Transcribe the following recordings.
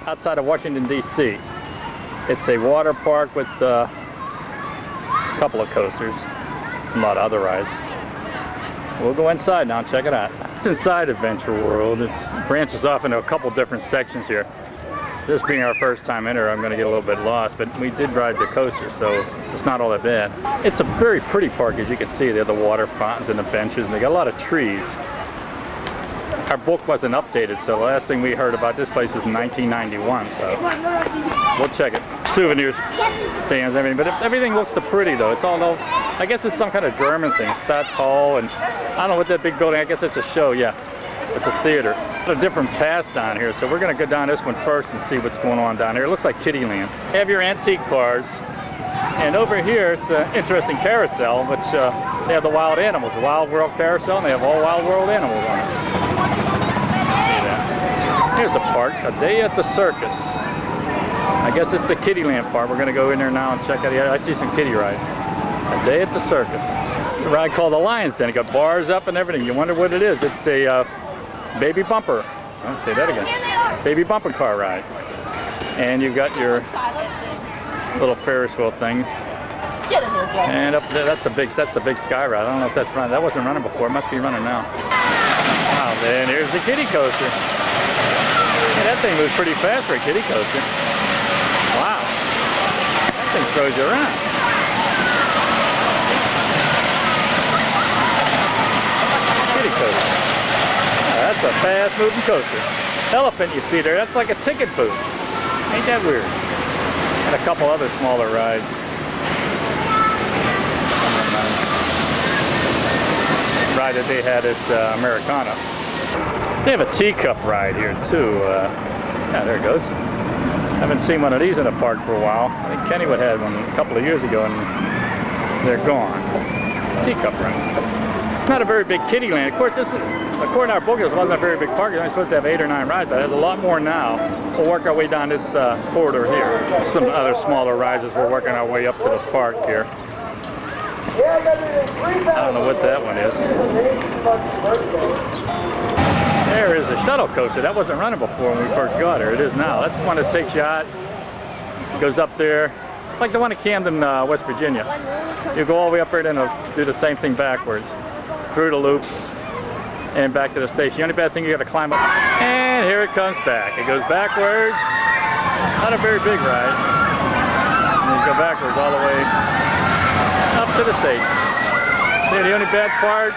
outside of Washington, D.C. It's a water park with a couple of coasters, a lot of other rides. We'll go inside now and check it out. It's inside Adventure World. It branches off into a couple different sections here. This being our first time in here, I'm going to get a little bit lost, but we did ride the coaster, so it's not all that bad. It's a very pretty park, as you can see. They have the water fountains and the benches, and they got a lot of trees. Our book wasn't updated, so the last thing we heard about this place was in 1991, so we'll check it. Souvenirs, stands, everything, but everything looks so pretty though. It's all, I guess it's some kind of German thing, Stadthalle, and I don't know what that big building, I guess it's a show, yeah. It's a theater. A different path down here, so we're going to go down this one first and see what's going on down here. It looks like Kittyland. You have your antique cars, and over here it's an interesting carousel, which they have the wild animals, the Wild World Carousel, and they have all Wild World animals on it. See that? Here's a park, a day at the circus. I guess it's the Kittyland part. We're going to go in there now and check out. I see some kitty rides. A day at the circus. A ride called the Lion's Den. It got bars up and everything. You wonder what it is. It's a baby bumper. I'll say that again. Baby bumper car ride. And you've got your little Ferris wheel things. And up there, that's a big sky ride. I don't know if that's running. That wasn't running before. It must be running now. Wow, then here's the kiddie coaster. Yeah, that thing moves pretty fast for a kiddie coaster. Wow. That thing throws you around. Kiddie coaster. That's a fast-moving coaster. Elephant you see there, that's like a ticket booth. Ain't that weird? And a couple other smaller rides. Ride that they had at Americana. They have a teacup ride here too. Yeah, there it goes. Haven't seen one of these in a park for a while. I think Kennywood had one a couple of years ago and they're gone. Teacup ride. Not a very big kiddie land. Of course, this is, according to our book, it wasn't a very big park. It's only supposed to have 8 or 9 rides, but it has a lot more now. We'll work our way down this corridor here. Some other smaller rides as we're working our way up to the park here. I don't know what that one is. There is a Shuttle Coaster. That wasn't running before when we first got here. It is now. That's the one that takes you out, goes up there. Like the one at Camden, West Virginia. You go all the way up there and it'll do the same thing backwards. Through the loop and back to the station. The only bad thing, you got to climb up. And here it comes back. It goes backwards. Not a very big ride. And you go backwards all the way up to the station. See, the only bad part,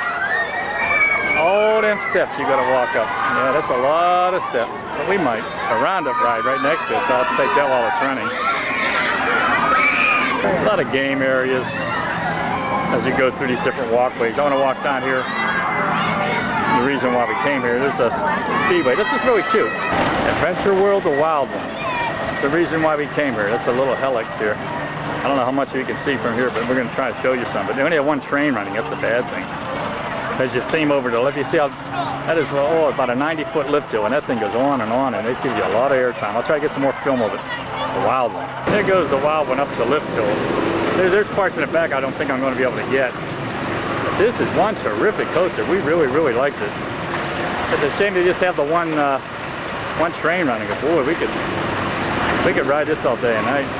all them steps you got to walk up. Yeah, that's a lot of steps. But we might. A roundup ride right next to it, so I'll take that while it's running. A lot of game areas as you go through these different walkways. I want to walk down here. The reason why we came here, there's a speedway. This is really cute. Adventure World, the Wild One. The reason why we came here. That's a little helix here. I don't know how much you can see from here, but we're going to try to show you some. But they only have one train running. That's the bad thing. As you theme over the lift, you see how that is about a 90-foot lift hill, and that thing goes on, and it gives you a lot of air time. I'll try to get some more film of it. The Wild One. There goes the Wild One up the lift hill. There's parts in the back I don't think I'm going to be able to get. But this is one terrific coaster. We really, really like this. It's a shame they just have the one train running. Boy, we could ride this all day and night.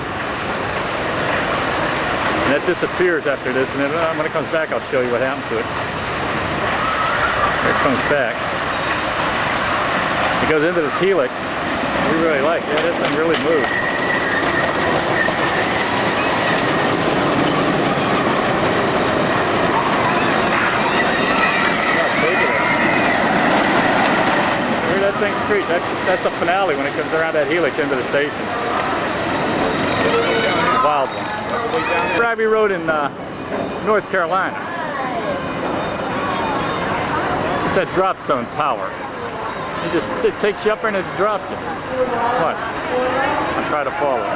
And it disappears after this, and then when it comes back, I'll show you what happened to it. Here it comes back. It goes into this helix. We really like it. Yeah, this thing really moves. That thing screech. That's the finale when it comes around that helix into the station. Wild One. Ride we rode in North Carolina. It's that drop zone tower. It takes you up there and it drops you. What? I'll try to follow.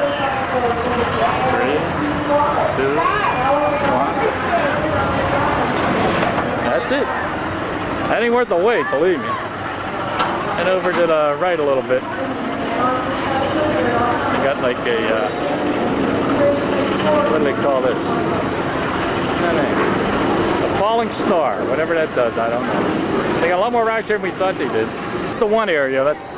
3, 2, 1. That's it. That ain't worth the wait, believe me. And over to the right a little bit. You got like a, what do they call this? A falling star, whatever that does, I don't know. They got a lot more rides here than we thought they did. It's the one area, that's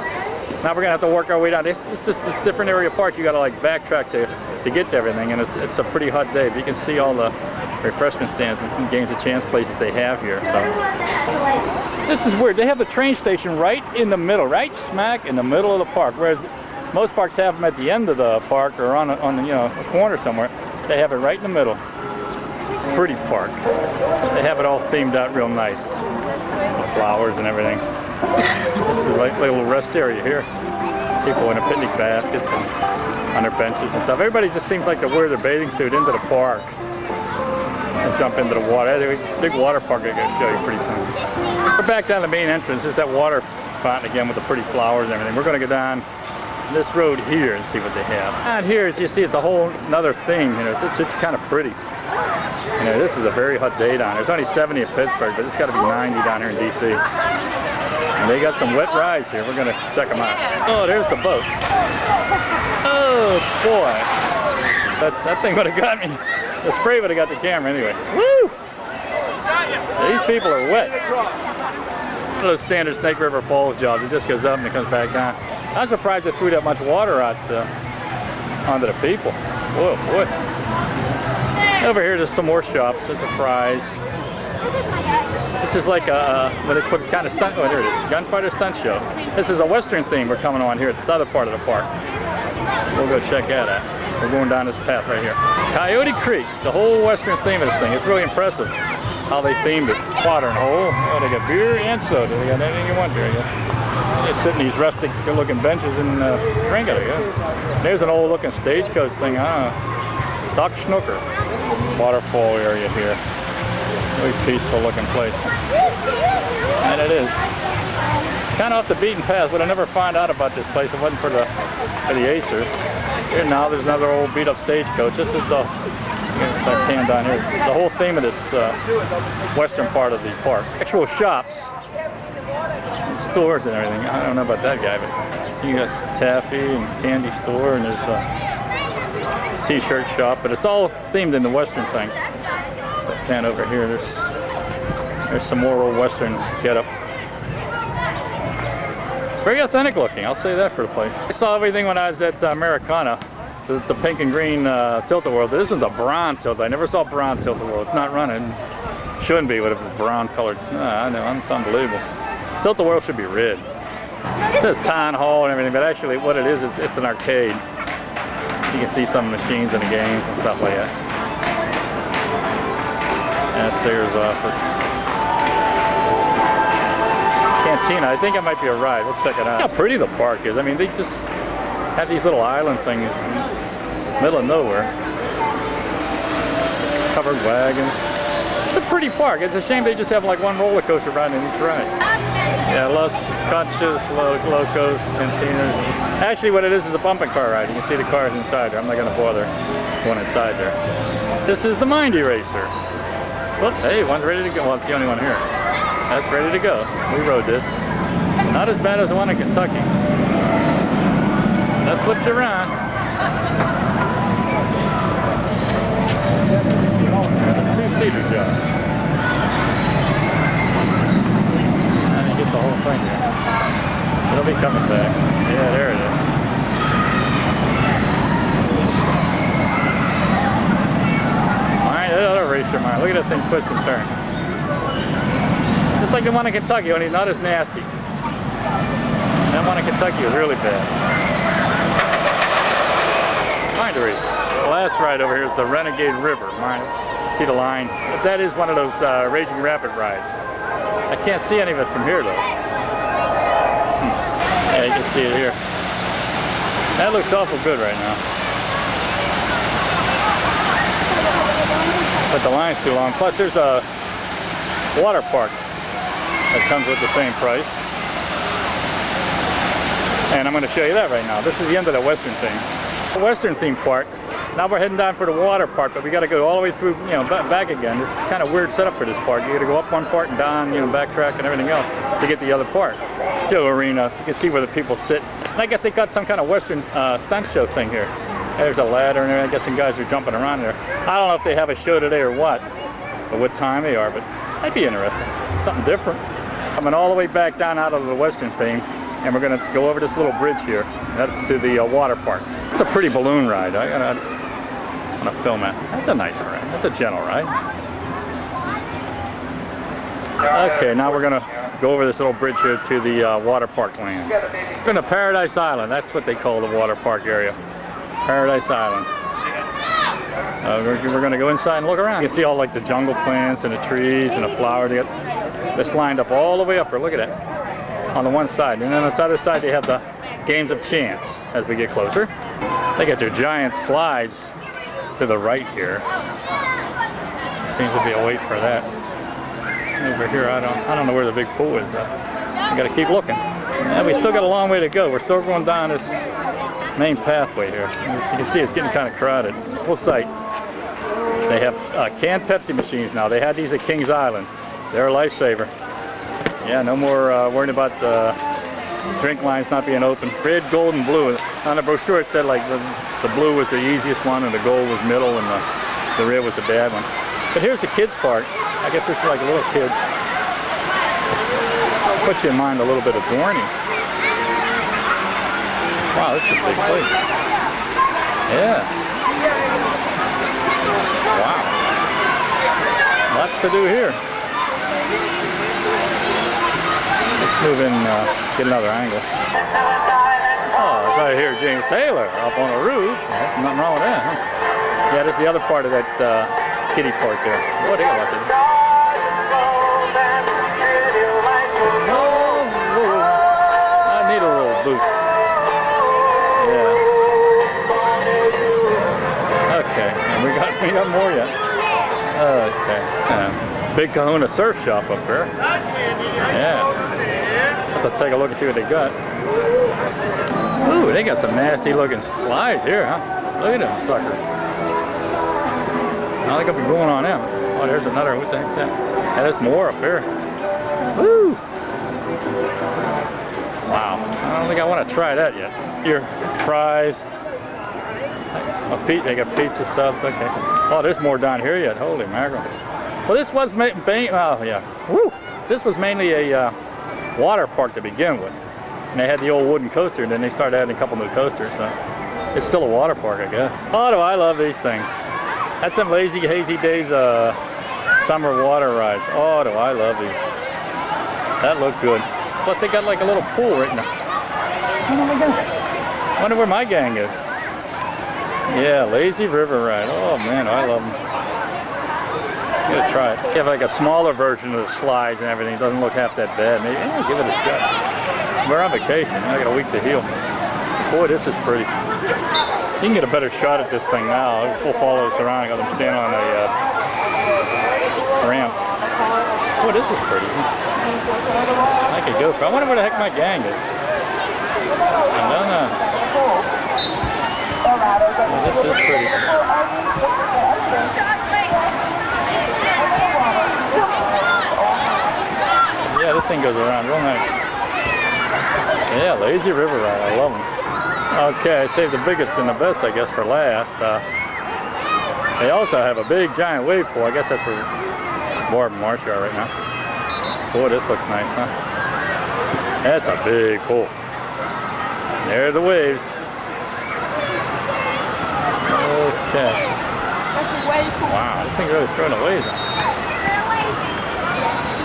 Now we're gonna have to work our way down. It's just a different area of park. You gotta like backtrack to get to everything, and it's a pretty hot day. But you can see all the refreshment stands and games of chance places they have here. So this is weird. They have the train station right in the middle, right smack in the middle of the park. Whereas most parks have them at the end of the park or on you know, a corner somewhere. They have it right in the middle. Pretty park. They have it all themed out real nice. The flowers and everything. This is like a little rest area here. People in a picnic baskets and on their benches and stuff. Everybody just seems like to wear their bathing suit into the park and jump into the water. Big water park I'm going to show you pretty soon. We're back down the main entrance. There's that water fountain again with the pretty flowers and everything. We're going to go down this road here and see what they have. Down here, as you see, it's a whole another thing. You know, it's kind of pretty. You know, this is a very hot day down here. It's only 70 in Pittsburgh, but it's got to be 90 down here in DC. And they got some wet rides here. We're going to check them out. Oh, there's the boat. Oh, boy. That thing would have got me. The spray would have got the camera anyway. Woo! These people are wet. One of those standard Snake River Falls jobs. It just goes up and it comes back down. I'm surprised they threw that much water out onto the people. Whoa, boy. Over here, there's some more shops. There's a Fry's. This is like a, what they put kind of stunt, oh there it is, gunfighter stunt show. This is a Western theme we're coming on here at this other part of the park. We'll go check that out. We're going down this path right here. Coyote Creek, the whole Western theme of this thing. It's really impressive how they themed it. Water and hole. Oh, they got beer and soda. They got anything you want here, I guess. They sit in these rustic looking benches and drink it, I guess. There's an old looking stagecoach thing, Doc Snooker. Waterfall area here. Really peaceful looking place. And it is. Kind of off the beaten path. Would have never found out about this place if it wasn't for the Acers. Here now there's another old beat up stagecoach. This is the pan down here. The whole theme of this western part of the park. Actual shops and stores and everything. I don't know about that guy, but you got taffy and candy store, and there's a t-shirt shop, but it's all themed in the western thing. That pan over here, there's some more old western getup. Very authentic looking, I'll say that for the place. I saw everything when I was at Americana, the pink and green Tilt-A-Whirl. This one's a brown tilt. I never saw brown Tilt-A-Whirl. It's not running. Shouldn't be, but if it's brown colored. I know, it's unbelievable. Tilt-A-Whirl should be red. It says town hall and everything, but actually what it is, it's an arcade. You can see some machines in the games and stuff like that. And that's Sayers' office. Cantina, I think it might be a ride. We'll check it out. How pretty the park is. I mean, they just have these little island things in the middle of nowhere. Covered wagons. It's a pretty park. It's a shame they just have like one roller coaster ride in each ride. Yeah, Los Conchas, Locos, Cantinas. Actually, what it is a bumping car ride. You can see the cars inside there. I'm not going to bother going inside there. This is the Mind Eraser. Whoops, hey, one's ready to go. Well, it's the only one here. That's ready to go. We rode this. Not as bad as the one in Kentucky. That flipped around. It's a two-seater job. And you get the whole thing here. It'll be coming back. Yeah, there it is. Alright, that other racer mine. Look at that thing twist and turn. Just like the one in Kentucky, only not as nasty. That one in Kentucky was really bad. Mind Eraser. The last ride over here is the Renegade River. See the line? That is one of those Raging Rapid rides. I can't see any of it from here though. Yeah, you can see it here. That looks awful good right now. But the line's too long. Plus there's a water park that comes with the same price. And I'm going to show you that right now. This is the end of the Western theme. The Western theme part. Now we're heading down for the water part, but we got to go all the way through, you know, back again. It's kind of weird setup for this park. You got to go up one part and down, you know, backtrack and everything else to get the other part. Show arena. You can see where the people sit. And I guess they got some kind of Western stunt show thing here. There's a ladder and I guess some guys are jumping around there. I don't know if they have a show today or what time they are, but that'd be interesting. Something different. Coming all the way back down out of the Western theme. and we're going to go over this little bridge here. That's to the water park. It's a pretty balloon ride. I'm going to film it. That's a nice ride. That's a gentle ride. Okay, now we're going to go over this little bridge here to the water park land. We're going to Paradise Island. That's what they call the water park area. Paradise Island. We're going to go inside and look around. You can see all like the jungle plants and the trees and the flowers. It's lined up all the way up there. Look at that. On the one side. And then on the other side they have the games of chance as we get closer. They got their giant slides to the right here. Seems to be a wait for that. Over here, I don't know where the big pool is. I got to keep looking. And we still got a long way to go. We're still going down this main pathway here. As you can see, it's getting kind of crowded. Full site. They have canned Pepsi machines now. They had these at Kings Island. They're a lifesaver. Yeah, no more worrying about the drink lines not being open. Red, gold, and blue. On the brochure it said like the blue was the easiest one and the gold was middle and the red was the bad one. But here's the kids part. I guess this is like a little kid. Puts you in mind a little bit of Dorney. Wow, this is a big place. Yeah. Wow. Lots to do here. Let's move in, get another angle. Oh, it's right here, James Taylor up on the roof. Nothing wrong with that, huh? Yeah, this is the other part of that kiddie park there. Boy, they got lots of it. I need a little boost. Yeah. Okay, and we got more yet. Okay. Big Kahuna surf shop up there. Yeah. Let's take a look and see what they got. Ooh, they got some nasty looking slides here, huh? Look at them suckers. I think I'll be going on them. Oh, there's another. What the heck's that? Yeah, there's more up here. Woo! Wow. I don't think I want to try that yet. Here, fries. They got pizza subs. Okay. Oh, there's more down here yet. Holy mackerel. Well, this was This was mainly a water park to begin with. And they had the old wooden coaster, and then they started adding a couple new coasters. So it's still a water park, I guess. Oh, do I love these things. That's some Lazy Hazy Days summer water rides. Oh, do I love these. That looked good. Plus they got like a little pool right now. Oh my gosh. I wonder where my gang is. Yeah, Lazy River Ride. Oh man, I love them. I'm gonna try it. They have like a smaller version of the slides and everything. It doesn't look half that bad. Maybe give it a shot. We're on vacation. I got a week to heal. Boy, this is pretty. You can get a better shot at this thing now. We'll follow us around. I got them standing on a ramp. Boy, this is pretty. I could go for. I wonder where the heck my gang is. I don't know. Well, this is pretty. Yeah, this thing goes around real nice. Yeah, Lazy River Ride. I love them. Okay, I saved the biggest and the best, I guess, for last. They also have a big, giant wave pool. I guess that's where Barb and Marcia are right now. Boy, this looks nice, huh? That's a big pool. There are the waves. Okay. That's the wave pool. Wow, this thing's really throwing the waves out.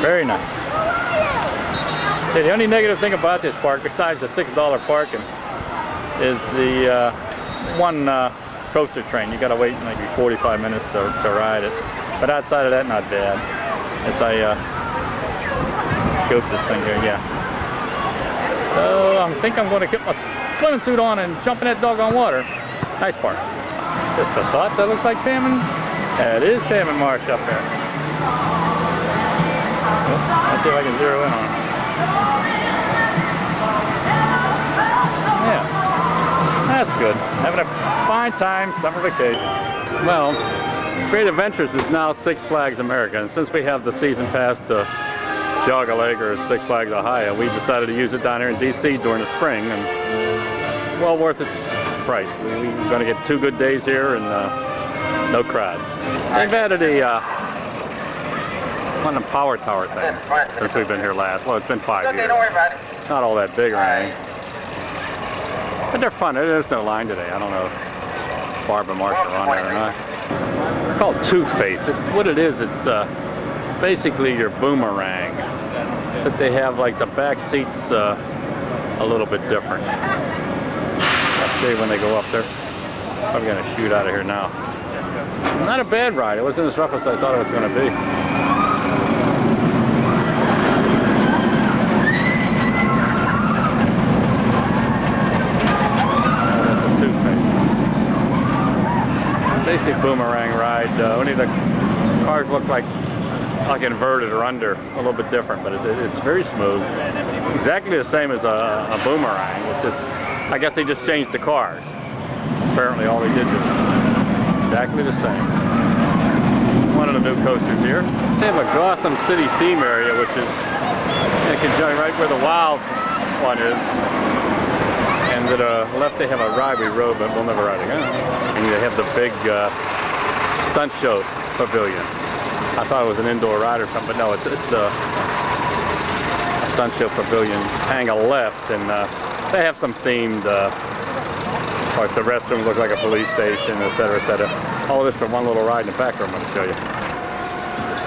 Very nice. Okay, the only negative thing about this park, besides the $6 parking, is the one coaster train. You got to wait maybe 45 minutes to ride it. But outside of that, not bad. As I scope this thing here, yeah. So I think I'm going to get my swimming suit on and jump in that doggone water. Nice park. Just a thought. That looks like Pam and... That is Pam and Marsh up there. Let's see if I can zero in on it. Yeah. That's good. Having a fine time, summer vacation. Well, Great Adventures is now Six Flags America, and since we have the season pass to jog a leg or Six Flags Ohio, we decided to use it down here in DC during the spring, and well worth its price. We're going to get 2 good days here and no crowds. They've added one of the power tower things since we've been here last. Well, it's been 5 years. Okay, don't worry about it. not all that big or anything. But they're fun. There's no line today. I don't know if Barb and Mark are on there or not. They're called Two-Face. What it is, it's basically your boomerang. But they have like the back seats a little bit different. I'll see when they go up there. I'm going to shoot out of here now. Not a bad ride. It wasn't as rough as I thought it was going to be. Basic boomerang ride. Only the cars look like inverted or under, a little bit different, but it's very smooth. Exactly the same as a boomerang. It's just, I guess they just changed the cars. Apparently all they did was exactly the same. One of the new coasters here. They have a Gotham City theme area, which is in conjunction right where the Wild one is. And to the left they have a ride we rode, but we'll never ride again. And they have the big stunt show pavilion. I thought it was an indoor ride or something, but no, it's a stunt show pavilion. Hang a left, and they have some themed, of course the restrooms look like a police station, etc., etc. All this for one little ride in the back room I'm going to show you.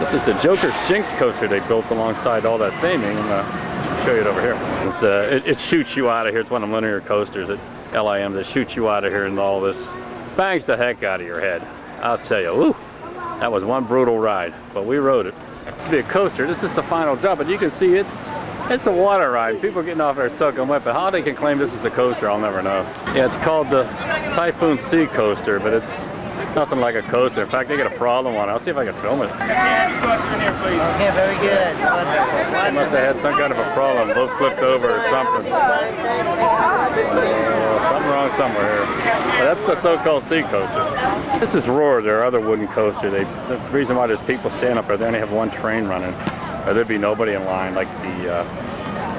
This is the Joker's Jinx coaster they built alongside all that theming. I'm going to show you it over here. It shoots you out of here. It's one of them linear coasters at LIM that shoots you out of here, and all this bangs the heck out of your head. I'll tell you, woo, that was one brutal ride, but we rode it. It's be a coaster. This is the final jump, but you can see it's a water ride. People are getting off there soaking wet, but how they can claim this is a coaster, I'll never know. Yeah, it's called the Typhoon Sea Coaster, but it's nothing like a coaster. In fact, they got a problem on it. I'll see if I can film it. Okay, very good. Wonderful. They must have had some kind of a problem. Both flipped over or something. Something wrong somewhere here. But that's the so-called sea coaster. This is Roar, their other wooden coaster. The reason why there's people standing up there, they only have one train running. Or there'd be nobody in line like the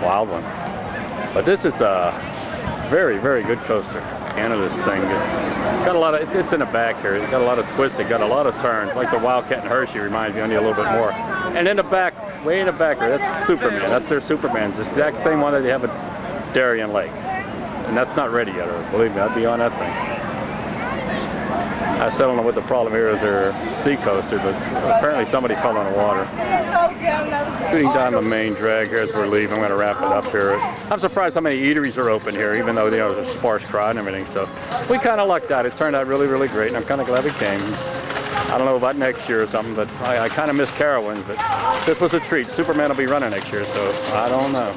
Wild one. But this is a very, very good coaster. And this thing, it's got a lot of, it's in the back here. It's got a lot of twists, it got a lot of turns. Like the Wildcat and Hershey reminds me only a little bit more. And in the back, way in the back here, that's Superman. That's their Superman. It's the exact same one that they have at Darien Lake. And that's not ready yet, or believe me, I'd be on that thing. I still don't know what the problem here is, their sea coaster, but apparently somebody fell in the water. Shooting down the main drag here as we're leaving. I'm going to wrap it up here. I'm surprised how many eateries are open here, even though there's a sparse crowd and everything. So we kind of lucked out. It turned out really, really great, and I'm kind of glad we came. I don't know about next year or something, but I kind of miss Carowinds, but this was a treat. Superman will be running next year, so I don't know.